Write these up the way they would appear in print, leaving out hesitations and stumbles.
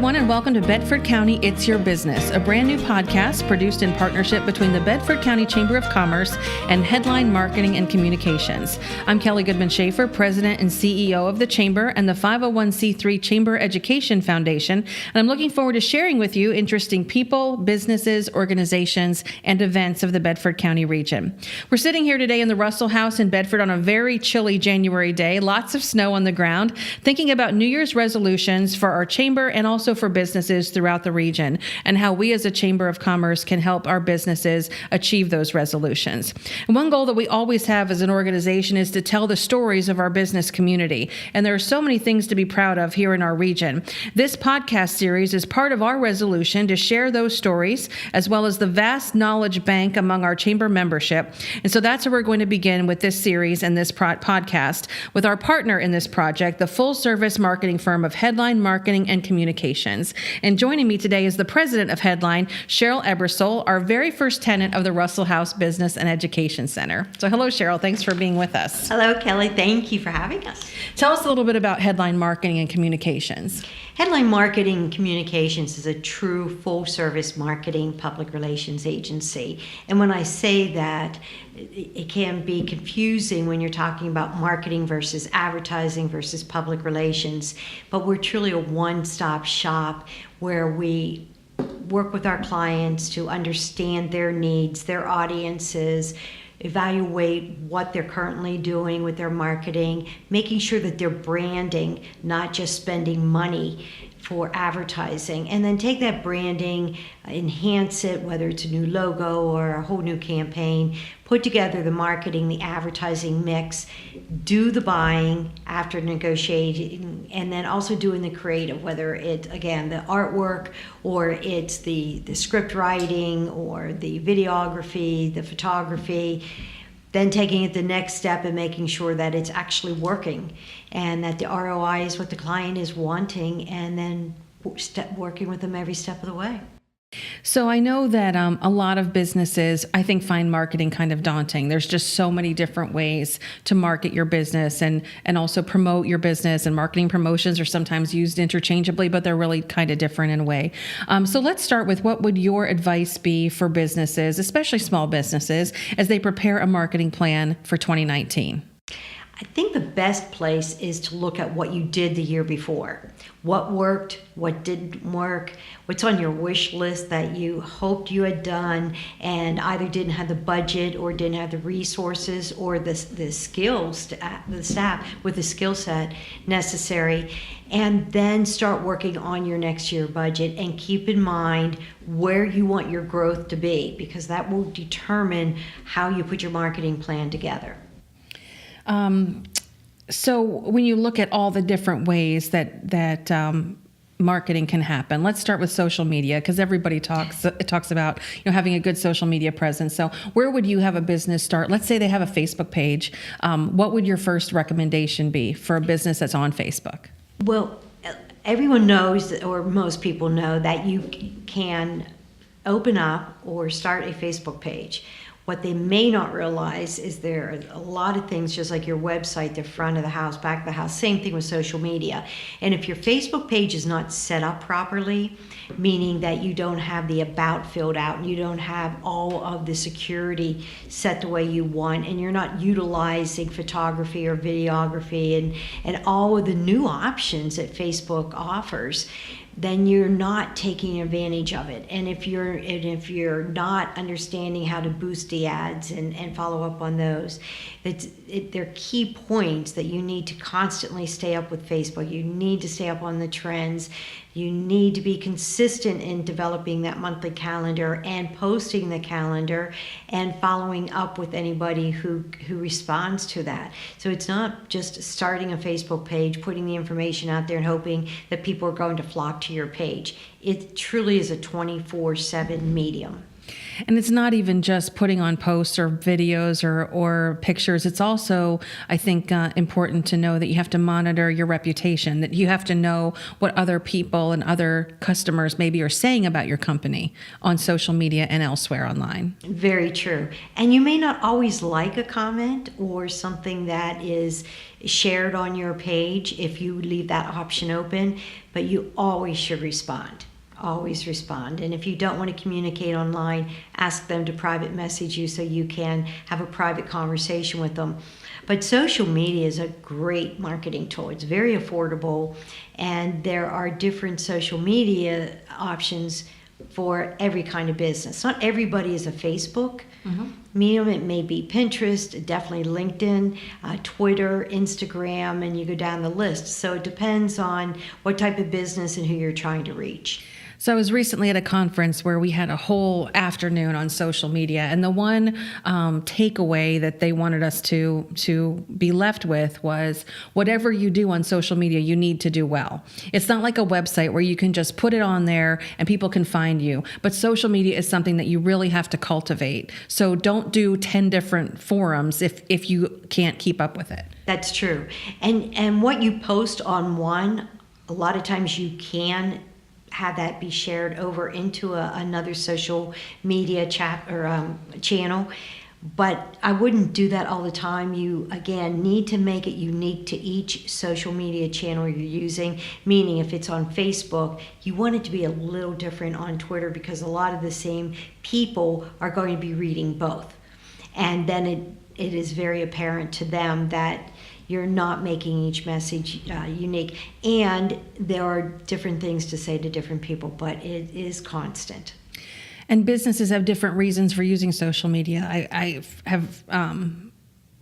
everyone, and welcome to Bedford County It's Your Business, a brand new podcast produced in partnership between the Bedford County Chamber of Commerce and Headline Marketing and Communications. I'm Kellie Goodman Shaffer, President and CEO of the Chamber and the 501c3 Chamber Education Foundation, and I'm looking forward to sharing with you interesting people, businesses, organizations, and events of the Bedford County region. We're sitting here today in the Russell House in Bedford on a very chilly January day, lots of snow on the ground, thinking about New Year's resolutions for our chamber and also for businesses throughout the region, and how we as a Chamber of Commerce can help our businesses achieve those resolutions. And one goal that we always have as an organization is to tell the stories of our business community, and there are so many things to be proud of here in our region. This podcast series is part of our resolution to share those stories, as well as the vast knowledge bank among our chamber membership. And so that's where we're going to begin with this series and this podcast with our partner in this project, the full-service marketing firm of Headline Marketing and Communications. And joining me today is the president of Headline, Cheryl Ebersole, our very first tenant of the Russell House Business and Education Center. So hello, Cheryl. Thanks for being with us. Hello, Kellie. Thank you for having us. Tell us a little bit about Headline Marketing and Communications. Headline Marketing and Communications is a true full-service marketing public relations agency. And when I say that, it can be confusing when you're talking about marketing versus advertising versus public relations, but we're truly a one-stop shop where we work with our clients to understand their needs, their audiences, evaluate what they're currently doing with their marketing, making sure that they're branding, not just spending money for advertising, and then take that branding, enhance it, whether it's a new logo or a whole new campaign, put together the marketing, the advertising mix, do the buying after negotiating, and then also doing the creative, whether it's, again, the artwork or it's the script writing or the videography, the photography, then taking it the next step and making sure that it's actually working and that the ROI is what the client is wanting, and then working with them every step of the way. So I know that a lot of businesses, I think, find marketing kind of daunting. There's just so many different ways to market your business and also promote your business, and marketing promotions are sometimes used interchangeably, but they're really kind of different in a way. So let's start with, what would your advice be for businesses, especially small businesses, as they prepare a marketing plan for 2019? I think the best place is to look at what you did the year before. What worked, what didn't work, what's on your wish list that you hoped you had done and either didn't have the budget or didn't have the resources or the skills, the staff with the skill set necessary, and then start working on your next year budget and keep in mind where you want your growth to be, because that will determine how you put your marketing plan together. So when you look at all the different ways that marketing can happen, let's start with social media, because everybody talks about having a good social media presence. So where would you have a business start? Let's say they have a Facebook page. What would your first recommendation be for a business that's on Facebook? Well, everyone knows, or most people know, that you can open up or start a Facebook page. What they may not realize is there are a lot of things, just like your website, the front of the house, back of the house, same thing with social media. And if your Facebook page is not set up properly, meaning that you don't have the about filled out and you don't have all of the security set the way you want, and you're not utilizing photography or videography and all of the new options that Facebook offers, then you're not taking advantage of it. And if you're not understanding how to boost the ads and follow up on those, they're key points that you need to constantly stay up with Facebook. You need to stay up on the trends. You need to be consistent in developing that monthly calendar and posting the calendar and following up with anybody who responds to that. So it's not just starting a Facebook page, putting the information out there and hoping that people are going to flock to your page. It truly is a 24/7 medium. And it's not even just putting on posts or videos or pictures. It's also, I think, important to know that you have to monitor your reputation, that you have to know what other people and other customers maybe are saying about your company on social media and elsewhere online. Very true. And you may not always like a comment or something that is shared on your page if you leave that option open, but you always should respond. Always respond. And if you don't want to communicate online, ask them to private message you so you can have a private conversation with them. But social media is a great marketing tool. It's very affordable, and there are different social media options for every kind of business. Not everybody is a Facebook medium. It may be Pinterest, definitely LinkedIn, Twitter, Instagram, and you go down the list. So it depends on what type of business and who you're trying to reach. So I was recently at a conference where we had a whole afternoon on social media, and the one takeaway that they wanted us to be left with was whatever you do on social media, you need to do well. It's not like a website where you can just put it on there and people can find you, but social media is something that you really have to cultivate. So don't do 10 different forums if you can't keep up with it. That's true. And what you post on one, a lot of times you can have that be shared over into another social media chat or channel. But I wouldn't do that all the time. You, again, need to make it unique to each social media channel you're using, meaning if it's on Facebook, you want it to be a little different on Twitter because a lot of the same people are going to be reading both. And then it is very apparent to them that you're not making each message unique. And there are different things to say to different people, but it is constant. And businesses have different reasons for using social media. I have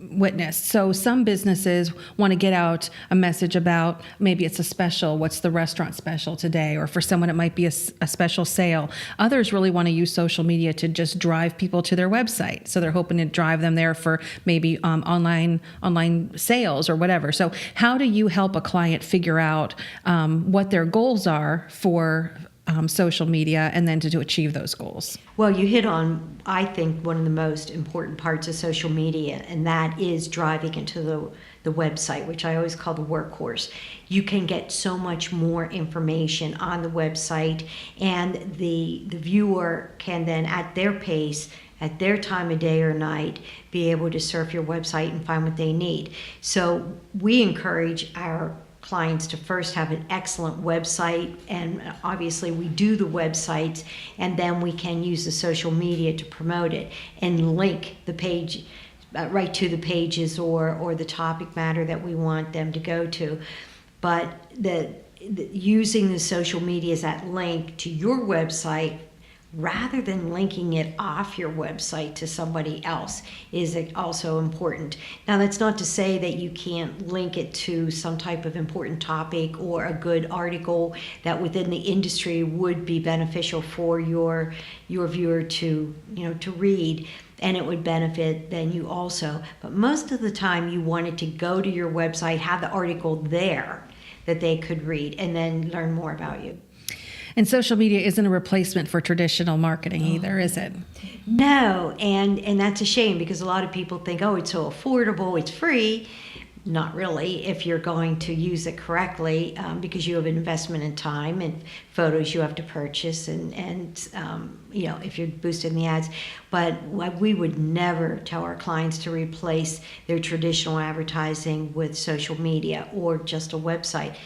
witnessed. So some businesses want to get out a message about maybe it's a special, what's the restaurant special today, or for someone it might be a special sale. Others really want to use social media to just drive people to their website. So they're hoping to drive them there for maybe online sales or whatever. So how do you help a client figure out what their goals are for social media and then to achieve those goals? Well, you hit on, I think, one of the most important parts of social media, and that is driving into the website, which I always call the workhorse. You can get so much more information on the website, and the viewer can then, at their pace, at their time of day or night, be able to surf your website and find what they need. So we encourage our clients to first have an excellent website, and obviously we do the websites, and then we can use the social media to promote it and link the page right to the pages or the topic matter that we want them to go to. But using the social media as that link to your website rather than linking it off your website to somebody else is also important. Now, that's not to say that you can't link it to some type of important topic or a good article that within the industry would be beneficial for your viewer to read, and it would benefit then you also. But most of the time you want it to go to your website, have the article there that they could read, and then learn more about you. And social media isn't a replacement for traditional marketing either, is it? No, and that's a shame because a lot of people think, oh, it's so affordable, it's free. Not really, if you're going to use it correctly, because you have an investment in time and photos you have to purchase, and if you're boosting the ads. But we would never tell our clients to replace their traditional advertising with social media or just a website.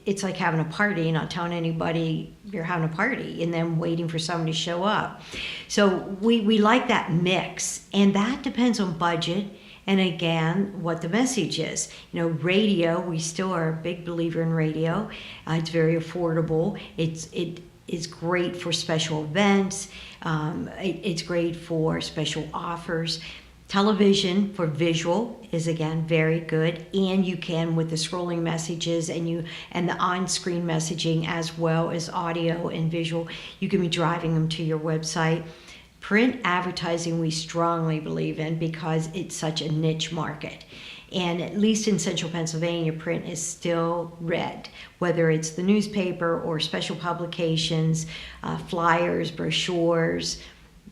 It's like having a party, not telling anybody you're having a party and then waiting for somebody to show up. So we like that mix, and that depends on budget and, again, what the message is. Radio, we still are a big believer in radio. It's very affordable. It is great for special events. It's great for special offers. Television for visual is, again, very good, and you can, with the scrolling messages and the on-screen messaging as well as audio and visual, you can be driving them to your website. Print advertising we strongly believe in because it's such a niche market. And at least in central Pennsylvania, print is still read, whether it's the newspaper or special publications, flyers, brochures.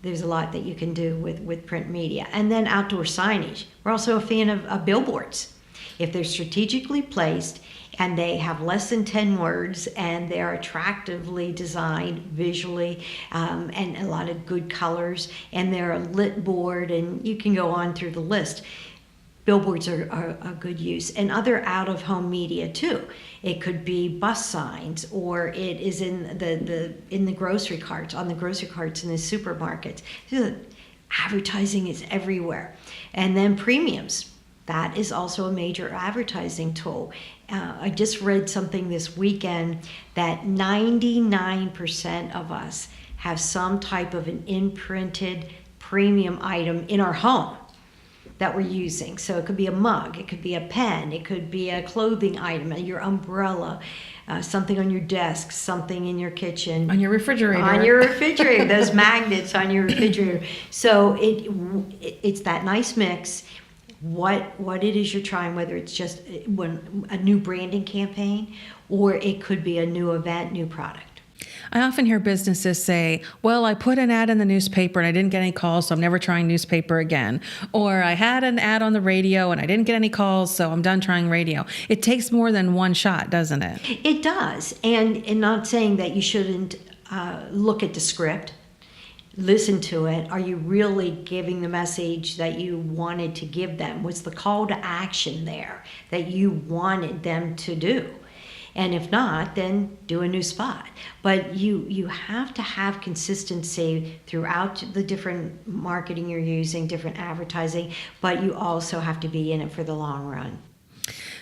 there's a lot that you can do with print media. And then outdoor signage. We're also a fan of billboards. If they're strategically placed and they have less than 10 words and they're attractively designed visually, and a lot of good colors, and they're a lit board, and you can go on through the list. Billboards are a good use, and other out-of-home media too. It could be bus signs, or it is in the grocery carts, on the grocery carts in the supermarkets. Advertising is everywhere. And then premiums. That is also a major advertising tool. I just read something this weekend that 99% of us have some type of an imprinted premium item in our home that we're using. So it could be a mug, it could be a pen, it could be a clothing item, your umbrella, something on your desk, something in your kitchen. On your refrigerator. On your refrigerator, those magnets on your refrigerator. So it's that nice mix. What it is you're trying, whether it's just a new branding campaign, or it could be a new event, new product. I often hear businesses say, well, I put an ad in the newspaper and I didn't get any calls, so I'm never trying newspaper again. Or I had an ad on the radio and I didn't get any calls, so I'm done trying radio. It takes more than one shot, doesn't it? It does. And not saying that you shouldn't look at the script, listen to it. Are you really giving the message that you wanted to give them? Was the call to action there that you wanted them to do? And if not, then do a new spot. But you have to have consistency throughout the different marketing you're using, different advertising, but you also have to be in it for the long run.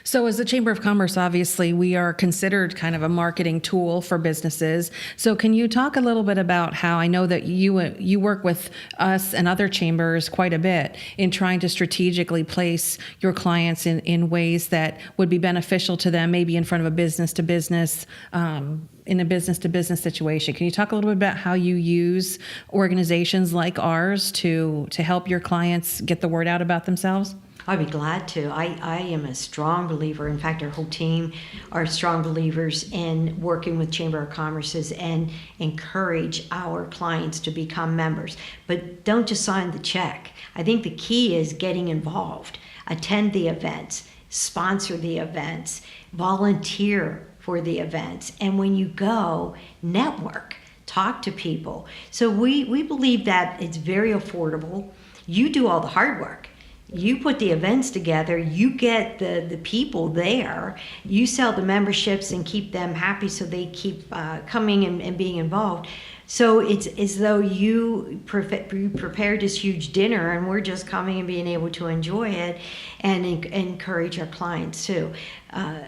So as the Chamber of Commerce, obviously, we are considered kind of a marketing tool for businesses. So can you talk a little bit about how, I know that you work with us and other chambers quite a bit in trying to strategically place your clients in ways that would be beneficial to them, maybe in front of a business-to-business, in a business-to-business situation. Can you talk a little bit about how you use organizations like ours to help your clients get the word out about themselves? I'd be glad to. I am a strong believer. In fact, our whole team are strong believers in working with Chamber of Commerce's and encourage our clients to become members. But don't just sign the check. I think the key is getting involved. Attend the events, sponsor the events, volunteer for the events. And when you go, network, talk to people. So we believe that it's very affordable. You do all the hard work. You put the events together, you get the people there, you sell the memberships and keep them happy so they keep coming and being involved. So it's as though you prepared this huge dinner and we're just coming and being able to enjoy it and encourage our clients too.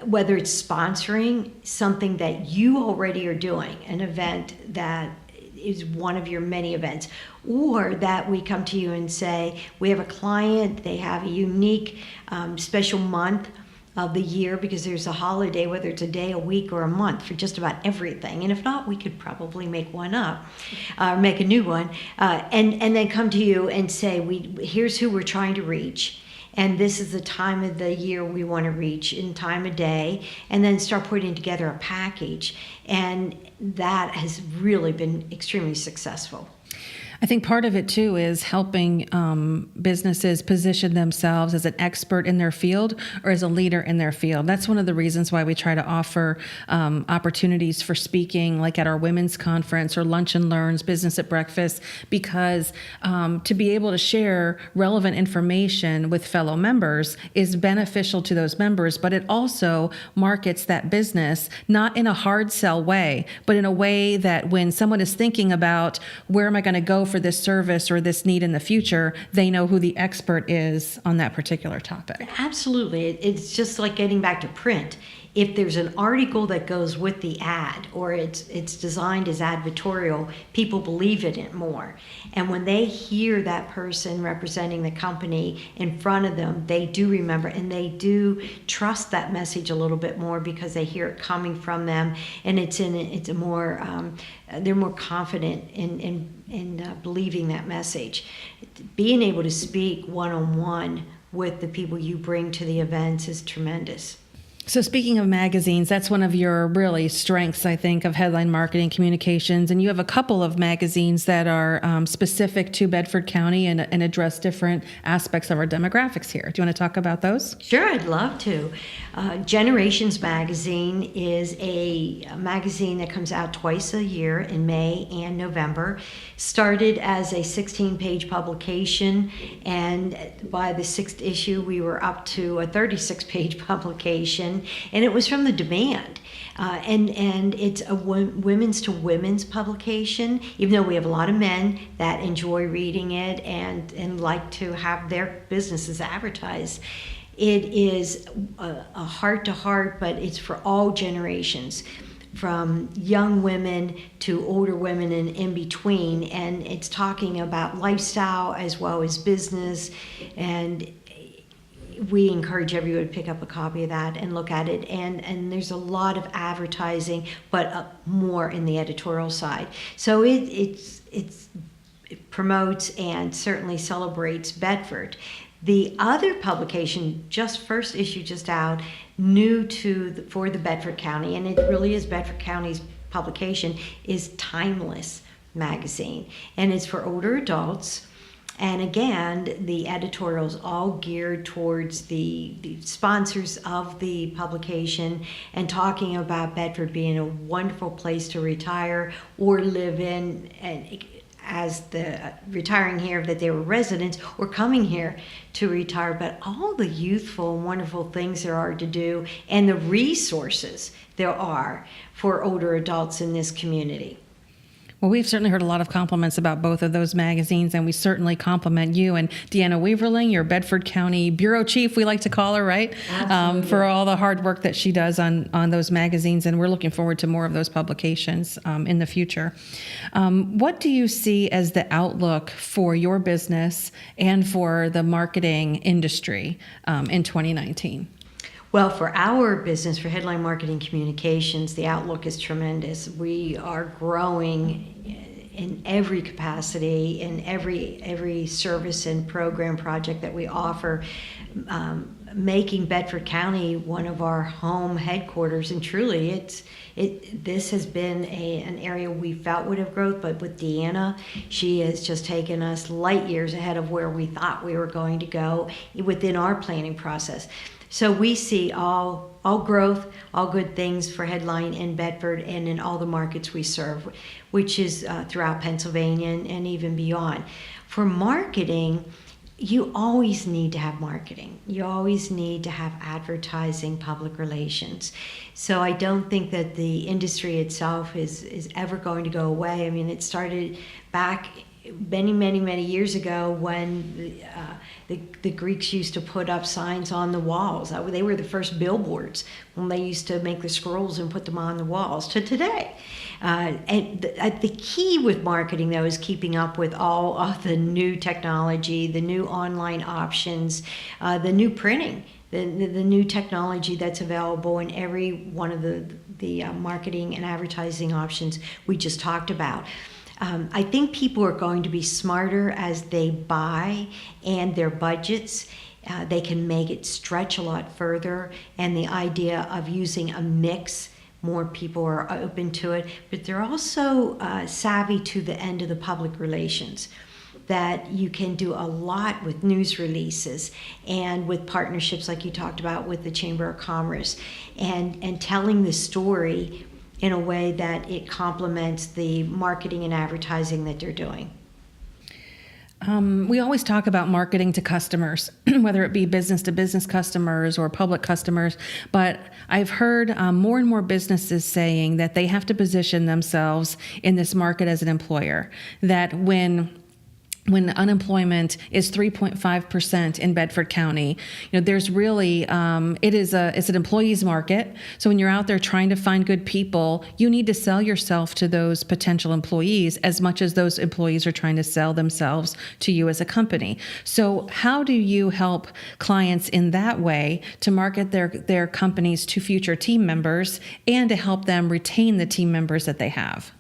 Whether it's sponsoring something that you already are doing, an event that is one of your many events, or that we come to you and say, we have a client, they have a unique special month of the year because there's a holiday, whether it's a day, a week, or a month for just about everything. And if not, we could probably make one up, or make a new one, and then come to you and say, here's who we're trying to reach. And this is the time of the year we want to reach in time of day, and then start putting together a package. And that has really been extremely successful. I think part of it, too, is helping businesses position themselves as an expert in their field or as a leader in their field. That's one of the reasons why we try to offer opportunities for speaking, like at our women's conference or Lunch and Learns, Business at Breakfast, because to be able to share relevant information with fellow members is beneficial to those members, but it also markets that business, not in a hard sell way, but in a way that when someone is thinking about where am I going to go for this service or this need in the future, they know who the expert is on that particular topic. Absolutely. It's just like getting back to print. If there's an article that goes with the ad, or it's designed as advertorial, people believe in it more. And when they hear that person representing the company in front of them, they do remember and they do trust that message a little bit more because they hear it coming from them, and it's a more they're more confident in believing that message. Being able to speak one-on-one with the people you bring to the events is tremendous. So speaking of magazines, that's one of your really strengths, I think, of headline marketing communications. And you have a couple of magazines that are specific to Bedford County and address different aspects of our demographics here. Do you want to talk about those? Sure, I'd love to. Generations Magazine is a magazine that comes out twice a year in May and November. Started as a 16-page publication, and by the 6th issue, we were up to a 36-page publication, and it was from the demand. And it's a women's to women's publication, even though we have a lot of men that enjoy reading it and like to have their businesses advertised. It is a heart to heart, but it's for all generations, from young women to older women and in between. And it's talking about lifestyle as well as business. And we encourage everyone to pick up a copy of that and look at it. And there's a lot of advertising, but more in the editorial side. So it promotes and certainly celebrates Bedford. The other publication, first issue just out, new for the Bedford County, and it really is Bedford County's publication, is Timeless Magazine. And it's for older adults. And again, the editorial's all geared towards the sponsors of the publication and talking about Bedford being a wonderful place to retire or live in, and as the retiring here that they were residents or coming here to retire, but all the youthful and wonderful things there are to do and the resources there are for older adults in this community. Well, we've certainly heard a lot of compliments about both of those magazines, and we certainly compliment you and Deanna Weaverling, your Bedford County Bureau Chief, we like to call her, right? For all the hard work that she does on those magazines, and we're looking forward to more of those publications in the future. What do you see as the outlook for your business and for the marketing industry in 2019? Well, for our business, for Headline Marketing Communications, the outlook is tremendous. We are growing in every capacity, in every service and program project that we offer, making Bedford County one of our home headquarters. And truly, this has been an area we felt would have growth, but with Deanna, she has just taken us light years ahead of where we thought we were going to go within our planning process. So we see all growth, all good things for Headline in Bedford and in all the markets we serve, which is throughout Pennsylvania and even beyond. For marketing, you always need to have marketing. You always need to have advertising, public relations. So I don't think that the industry itself is ever going to go away. I mean, it started back many years ago when the Greeks used to put up signs on the walls. They were the first billboards when they used to make the scrolls and put them on the walls to today. And the key with marketing, though, is keeping up with all of the new technology, the new online options, the new printing, the new technology that's available in every one of the marketing and advertising options we just talked about. I think people are going to be smarter as they buy and their budgets. They can make it stretch a lot further, and the idea of using a mix, more people are open to it, but they're also savvy to the end of the public relations, that you can do a lot with news releases and with partnerships like you talked about with the Chamber of Commerce, and telling the story in a way that it complements the marketing and advertising that they're doing. We always talk about marketing to customers, whether it be business to business customers or public customers, but I've heard more and more businesses saying that they have to position themselves in this market as an employer, that when unemployment is 3.5% in Bedford County, there's really, it's an employees market. So when you're out there trying to find good people, you need to sell yourself to those potential employees as much as those employees are trying to sell themselves to you as a company. So how do you help clients in that way to market their companies to future team members and to help them retain the team members that they have?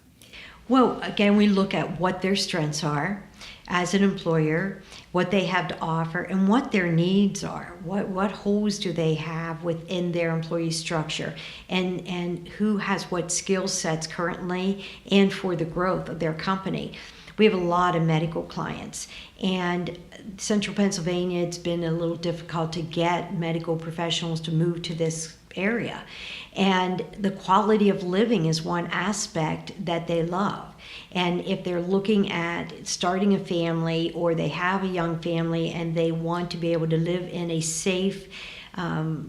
Well, again, we look at what their strengths are. as an employer, what they have to offer, and what their needs are. What holes do they have within their employee structure, and who has what skill sets currently and for the growth of their company. We have a lot of medical clients, and Central Pennsylvania, it's been a little difficult to get medical professionals to move to this area. And the quality of living is one aspect that they love. And if they're looking at starting a family, or they have a young family and they want to be able to live in a safe,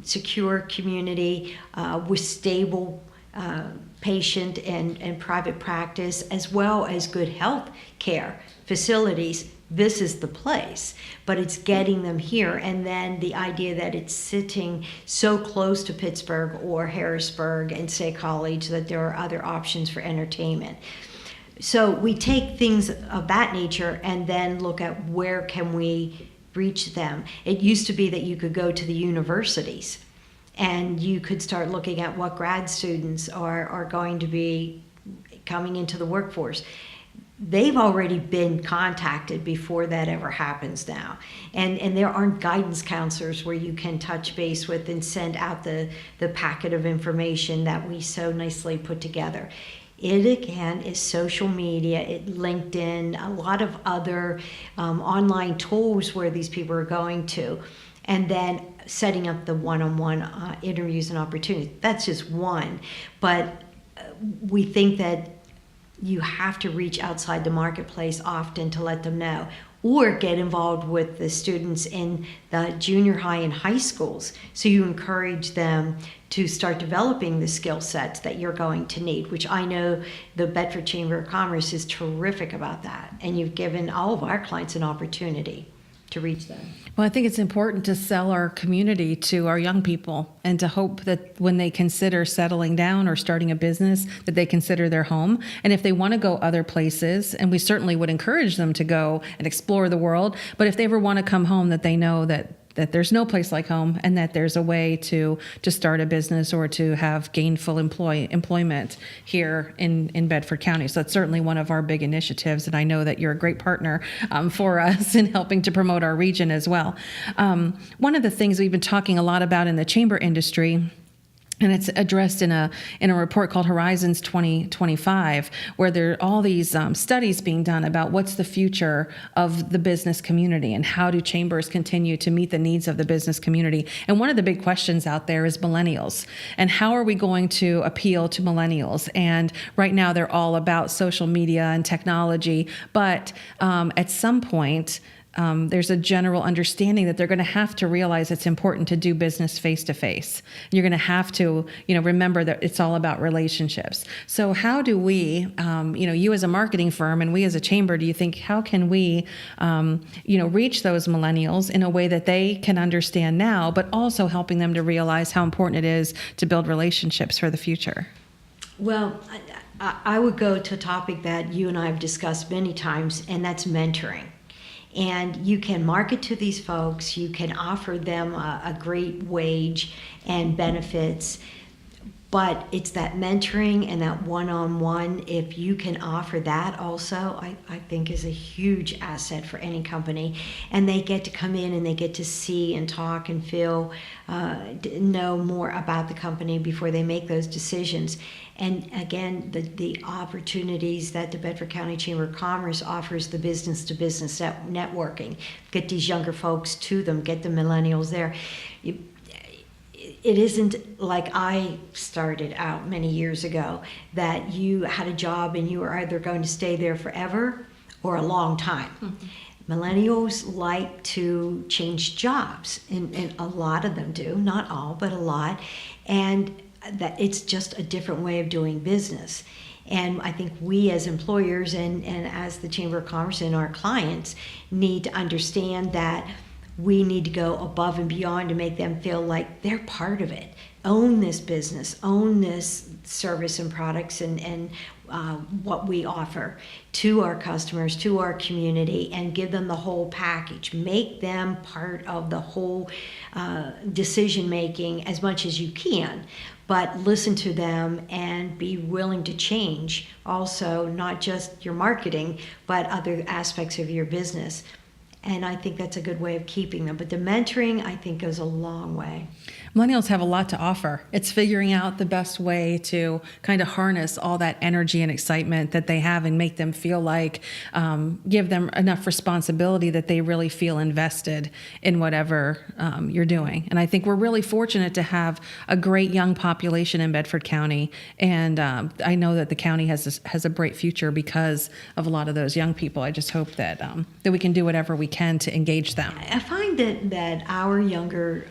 secure community with stable patient and private practice, as well as good health care facilities, this is the place. But it's getting them here, and then the idea that it's sitting so close to Pittsburgh or Harrisburg and State College that there are other options for entertainment. So we take things of that nature and then look at where can we reach them. It used to be that you could go to the universities and you could start looking at what grad students are going to be coming into the workforce. They've already been contacted before that ever happens now. And there aren't guidance counselors where you can touch base with and send out the packet of information that we so nicely put together. It, again, is social media, LinkedIn, a lot of other online tools where these people are going to, and then setting up the one-on-one interviews and opportunities. That's just one. But we think that you have to reach outside the marketplace often to let them know, or get involved with the students in the junior high and high schools, so you encourage them to start developing the skill sets that you're going to need, which I know the Bedford Chamber of Commerce is terrific about that, and you've given all of our clients an opportunity to reach them. Well, I think it's important to sell our community to our young people, and to hope that when they consider settling down or starting a business, that they consider their home. And if they want to go other places, and we certainly would encourage them to go and explore the world, but if they ever want to come home, that they know that there's no place like home, and that there's a way to start a business or to have gainful employment here in Bedford County. So that's certainly one of our big initiatives, and I know that you're a great partner for us in helping to promote our region as well. One of the things we've been talking a lot about in the chamber industry, and it's addressed in a report called Horizons 2025, where there are all these studies being done about what's the future of the business community and how do chambers continue to meet the needs of the business community. And one of the big questions out there is millennials, and how are we going to appeal to millennials? And right now they're all about social media and technology, but at some point, there's a general understanding that they're going to have to realize it's important to do business face to face. You're going to have to, remember that it's all about relationships. So how do we, you as a marketing firm and we as a chamber, do you think, how can we, reach those millennials in a way that they can understand now, but also helping them to realize how important it is to build relationships for the future? Well, I would go to a topic that you and I have discussed many times, and that's mentoring. And you can market to these folks, you can offer them a great wage and benefits, but it's that mentoring and that one-on-one. If you can offer that also, I think is a huge asset for any company. And they get to come in and they get to see and talk and feel, know more about the company before they make those decisions. And again, the opportunities that the Bedford County Chamber of Commerce offers, the business-to-business networking, get these younger folks to them, get the millennials there. It isn't like I started out many years ago, that you had a job and you were either going to stay there forever or a long time. Mm-hmm. Millennials like to change jobs, and a lot of them do, not all, but a lot. And that it's just a different way of doing business. And I think we as employers and as the Chamber of Commerce and our clients need to understand that we need to go above and beyond to make them feel like they're part of it. Own this business, own this service and products and what we offer to our customers, to our community, and give them the whole package. Make them part of the whole decision making as much as you can, but listen to them and be willing to change also, not just your marketing, but other aspects of your business. And I think that's a good way of keeping them. But the mentoring, I think, goes a long way. Millennials have a lot to offer. It's figuring out the best way to kind of harness all that energy and excitement that they have and make them feel like, give them enough responsibility that they really feel invested in whatever you're doing. And I think we're really fortunate to have a great young population in Bedford County. And I know that the county has a bright future because of a lot of those young people. I just hope that that we can do whatever we can to engage them. I find that our younger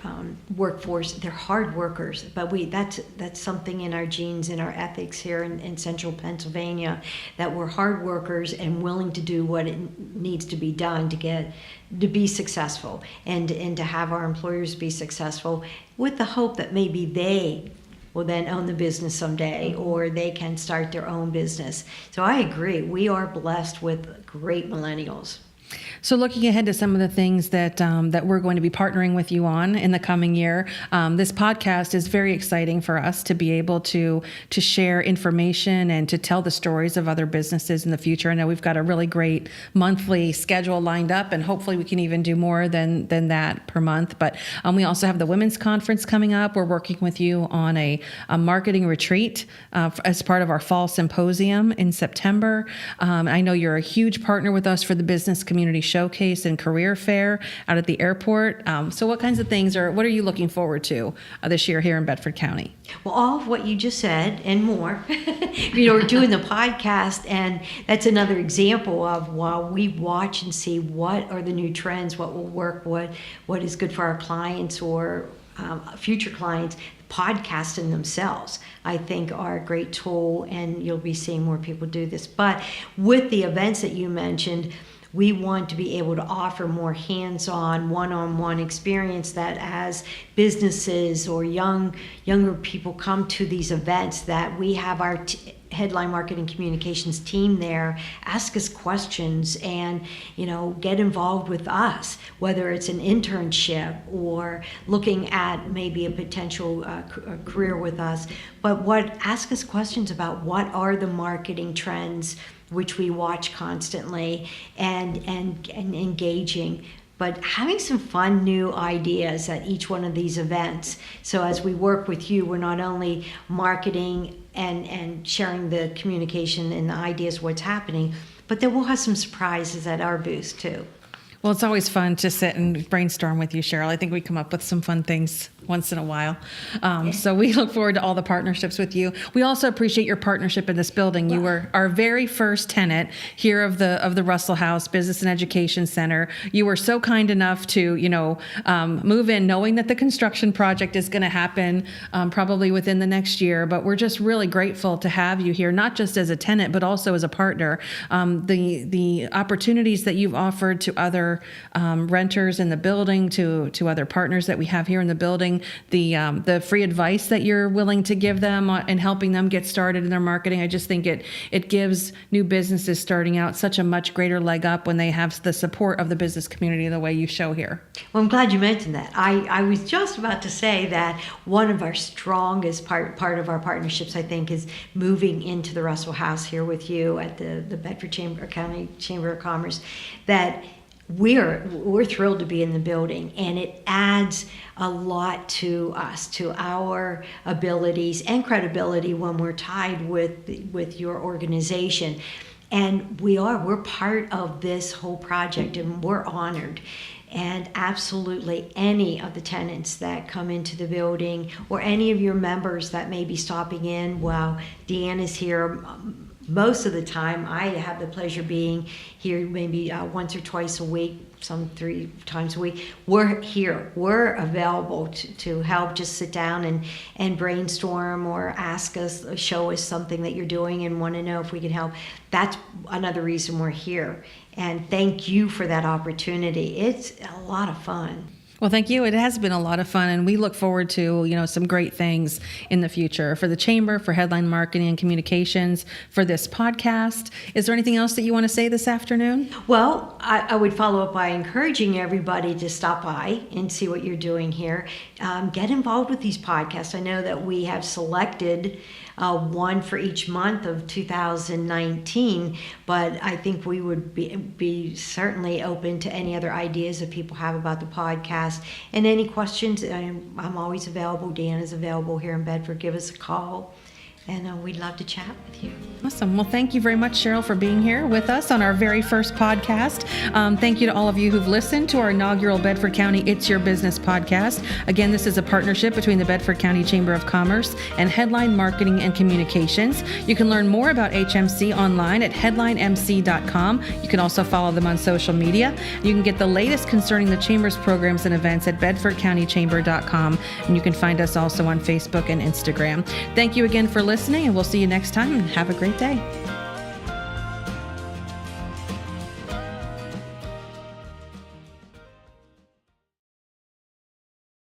workforce, they're hard workers, but that's something in our genes, in our ethics here in central Pennsylvania, that we're hard workers and willing to do what it needs to be done to be successful and to have our employers be successful, with the hope that maybe they will then own the business someday, or they can start their own business. So I agree, we are blessed with great millennials. So looking ahead to some of the things that that we're going to be partnering with you on in the coming year, this podcast is very exciting for us to be able to share information and to tell the stories of other businesses in the future. I know we've got a really great monthly schedule lined up, and hopefully we can even do more than that per month. But we also have the Women's Conference coming up. We're working with you on a marketing retreat as part of our fall symposium in September. I know you're a huge partner with us for the Business Community Showcase and Career Fair out at the airport. So what kinds of things what are you looking forward to this year here in Bedford County? Well, all of what you just said and more. We're doing the podcast, and that's another example of while we watch and see what are the new trends, what will work, what is good for our clients or future clients. Podcasts in themselves, I think, are a great tool, and you'll be seeing more people do this. But with the events that you mentioned, we want to be able to offer more hands-on, one-on-one experience, that as businesses or younger people come to these events, that we have our Headline Marketing Communications team there, ask us questions and, get involved with us, whether it's an internship or looking at maybe a potential career with us. But ask us questions about what are the marketing trends, which we watch constantly, and engaging, but having some fun new ideas at each one of these events. So as we work with you, we're not only marketing and sharing the communication and the ideas, what's happening, but then we'll have some surprises at our booth too. Well, it's always fun to sit and brainstorm with you, Cheryl. I think we come up with some fun things once in a while. So we look forward to all the partnerships with you. We also appreciate your partnership in this building. You were our very first tenant here of the Russell House Business and Education Center. You were so kind enough to, move in knowing that the construction project is going to happen probably within the next year. But we're just really grateful to have you here, not just as a tenant, but also as a partner. The opportunities that you've offered to other renters in the building, to other partners that we have here in the building, the free advice that you're willing to give them and helping them get started in their marketing. I just think it gives new businesses starting out such a much greater leg up when they have the support of the business community the way you show here. Well, I'm glad you mentioned that. I was just about to say that one of our strongest part of our partnerships, I think, is moving into the Russell House here with you at the Bedford County Chamber of Commerce. That we're thrilled to be in the building, and it adds a lot to us, to our abilities and credibility when we're tied with your organization. And we're part of this whole project, and we're honored. And absolutely any of the tenants that come into the building, or any of your members that may be stopping in while Deanne is here most of the time, I have the pleasure being here maybe once or twice a week, some 3 times a week. We're here. We're available to help. Just sit down and brainstorm, or ask us, show us something that you're doing and want to know if we can help. That's another reason we're here. And thank you for that opportunity. It's a lot of fun. Well, thank you. It has been a lot of fun, and we look forward to, some great things in the future for the Chamber, for Headline Marketing and Communications, for this podcast. Is there anything else that you want to say this afternoon? Well, I would follow up by encouraging everybody to stop by and see what you're doing here. Get involved with these podcasts. I know that we have selected one for each month of 2019, but I think we would be certainly open to any other ideas that people have about the podcast. And any questions, I'm always available. Dan is available here in Bedford. Give us a call, and we'd love to chat with you. Awesome. Well, thank you very much, Cheryl, for being here with us on our very first podcast. Thank you to all of you who've listened to our inaugural Bedford County It's Your Business podcast. Again, this is a partnership between the Bedford County Chamber of Commerce and Headline Marketing and Communications. You can learn more about HMC online at headlinemc.com. You can also follow them on social media. You can get the latest concerning the Chamber's programs and events at bedfordcountychamber.com. And you can find us also on Facebook and Instagram. Thank you again for listening, and we'll see you next time. Have a great day.